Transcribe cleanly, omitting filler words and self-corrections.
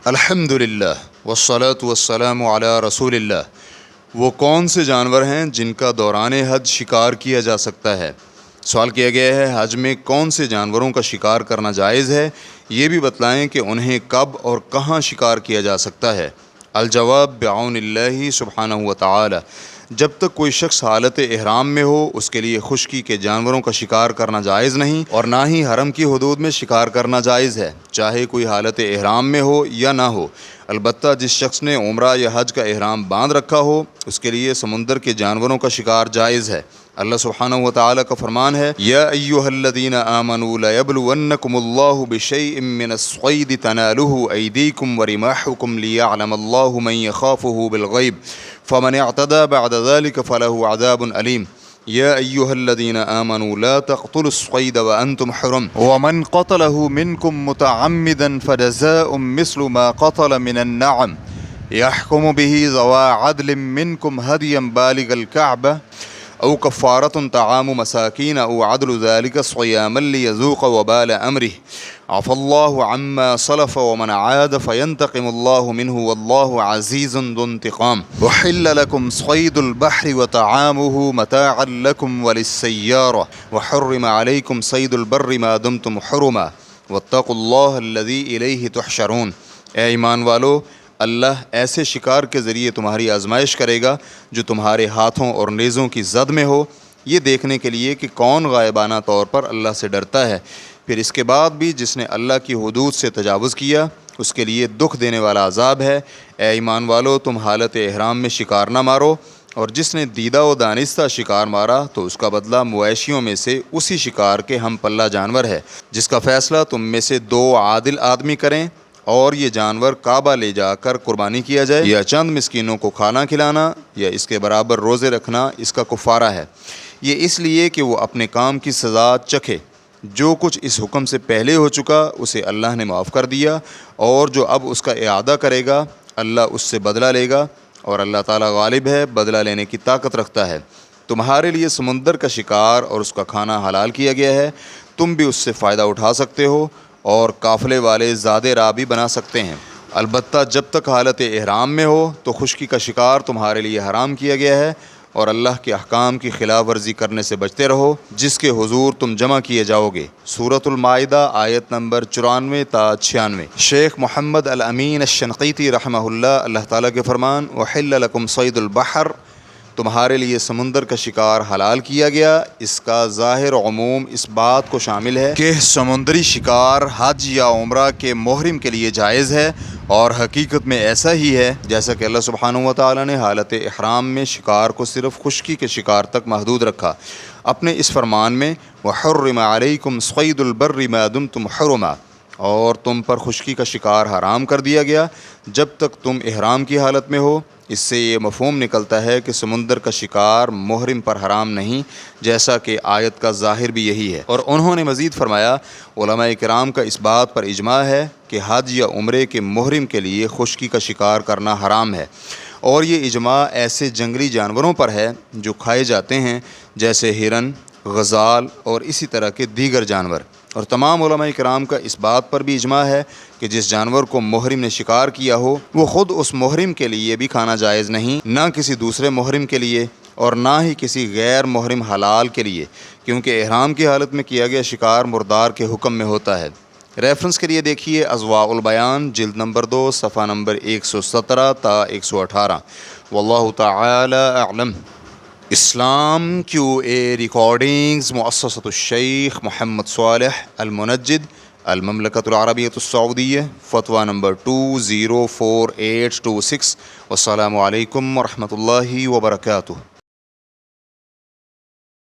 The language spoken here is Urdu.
الحمدللہ والصلاة والسلام علی رسول اللہ۔ وہ کون سے جانور ہیں جن کا دوران حج شکار کیا جا سکتا ہے؟ سوال کیا گیا ہے حج میں کون سے جانوروں کا شکار کرنا جائز ہے، یہ بھی بتلائیں کہ انہیں کب اور کہاں شکار کیا جا سکتا ہے۔ الجواب بعون اللہ سبحانہ وتعالی، جب تک کوئی شخص حالت احرام میں ہو اس کے لیے خشکی کے جانوروں کا شکار کرنا جائز نہیں، اور نہ ہی حرم کی حدود میں شکار کرنا جائز ہے، چاہے کوئی حالت احرام میں ہو یا نہ ہو۔ البتہ جس شخص نے عمرہ یا حج کا احرام باندھ رکھا ہو اس کے لیے سمندر کے جانوروں کا شکار جائز ہے۔ اللہ سبحانہ وتعالی کا فرمان ہے یا ایھا الذین آمنوا لیبلونکم اللہ بشیء من الصید تنالہ ایدیکم ورماحکم لیعلم اللہ من یخافہ بالغیب فمن اعتدى بعد ذلك فله عذاب علیم۔ یا ایھا الذین آمنوا لا تقتلوا الصید وانتم حرم ومن قتله منکم متعمدا فجزاء مثل ما قتل من النعم يحكم به ذوى عدل منكم هديا بالغ الكعبة أو كفارة طعام مساكين أو عدل ذلك صياما ليذوق وبال أمره عفى الله عما سلف ومن عاد فينتقم الله منه والله عزيز ذو انتقام۔ وحل لكم صيد البحر وطعامه متاعا لكم وللسيارة وحرم عليكم صيد البر ما دمتم حرما واتقوا الله الذي إليه تحشرون۔ اے ایمان والو، اللہ ایسے شکار کے ذریعے تمہاری آزمائش کرے گا جو تمہارے ہاتھوں اور نیزوں کی زد میں ہو، یہ دیکھنے کے لیے کہ کون غائبانہ طور پر اللہ سے ڈرتا ہے۔ پھر اس کے بعد بھی جس نے اللہ کی حدود سے تجاوز کیا اس کے لیے دکھ دینے والا عذاب ہے۔ اے ایمان والو، تم حالت احرام میں شکار نہ مارو، اور جس نے دیدہ و دانستہ شکار مارا تو اس کا بدلہ مویشیوں میں سے اسی شکار کے ہم پلہ جانور ہے، جس کا فیصلہ تم میں سے 2 عادل آدمی کریں، اور یہ جانور کعبہ لے جا کر قربانی کیا جائے، یا چند مسکینوں کو کھانا کھلانا یا اس کے برابر روزے رکھنا اس کا کفارہ ہے۔ یہ اس لیے کہ وہ اپنے کام کی سزا چکھے۔ جو کچھ اس حکم سے پہلے ہو چکا اسے اللہ نے معاف کر دیا، اور جو اب اس کا اعادہ کرے گا اللہ اس سے بدلہ لے گا، اور اللہ تعالیٰ غالب ہے، بدلہ لینے کی طاقت رکھتا ہے۔ تمہارے لیے سمندر کا شکار اور اس کا کھانا حلال کیا گیا ہے، تم بھی اس سے فائدہ اٹھا سکتے ہو اور قافلے والے زیادہ راہ بھی بنا سکتے ہیں۔ البتہ جب تک حالت احرام میں ہو تو خشکی کا شکار تمہارے لیے حرام کیا گیا ہے، اور اللہ کے احکام کی خلاف ورزی کرنے سے بچتے رہو جس کے حضور تم جمع کیے جاؤ گے۔ سورۃ المائدہ آیت نمبر 94 تا 96۔ شیخ محمد الامین الشنقیطی رحمہ اللہ تعالیٰ کے فرمان وحل لکم صید البحر، تمہارے لیے سمندر کا شکار حلال کیا گیا۔ اس کا ظاہر عموم اس بات کو شامل ہے کہ سمندری شکار حج یا عمرہ کے محرم کے لیے جائز ہے، اور حقیقت میں ایسا ہی ہے جیسا کہ اللہ سبحانہ وتعالی نے حالت احرام میں شکار کو صرف خشکی کے شکار تک محدود رکھا اپنے اس فرمان میں وحرم علیکم صید البر ما دمتم حرما، اور تم پر خشکی کا شکار حرام کر دیا گیا جب تک تم احرام کی حالت میں ہو۔ اس سے یہ مفہوم نکلتا ہے کہ سمندر کا شکار محرم پر حرام نہیں، جیسا کہ آیت کا ظاہر بھی یہی ہے۔ اور انہوں نے مزید فرمایا علماء کرام کا اس بات پر اجماع ہے کہ حج یا عمرے کے محرم کے لیے خشکی کا شکار کرنا حرام ہے، اور یہ اجماع ایسے جنگلی جانوروں پر ہے جو کھائے جاتے ہیں جیسے ہرن، غزال اور اسی طرح کے دیگر جانور۔ اور تمام علماء کرام کا اس بات پر بھی اجماع ہے کہ جس جانور کو محرم نے شکار کیا ہو وہ خود اس محرم کے لیے بھی کھانا جائز نہیں، نہ کسی دوسرے محرم کے لیے، اور نہ ہی کسی غیر محرم حلال کے لیے، کیونکہ احرام کی حالت میں کیا گیا شکار مردار کے حکم میں ہوتا ہے۔ ریفرنس کے لیے دیکھیے اضواء البیان جلد نمبر 2 صفحہ نمبر 117 تا 118۔ واللہ تعالی اعلم۔ اسلام QA ریکارڈنگز مؤسسۃ الشیخ محمد صالح المنجد، المملکۃ العربیۃ السعودیہ، فتویٰ نمبر 204826۔ والسلام علیکم ورحمۃ اللہ وبرکاتہ۔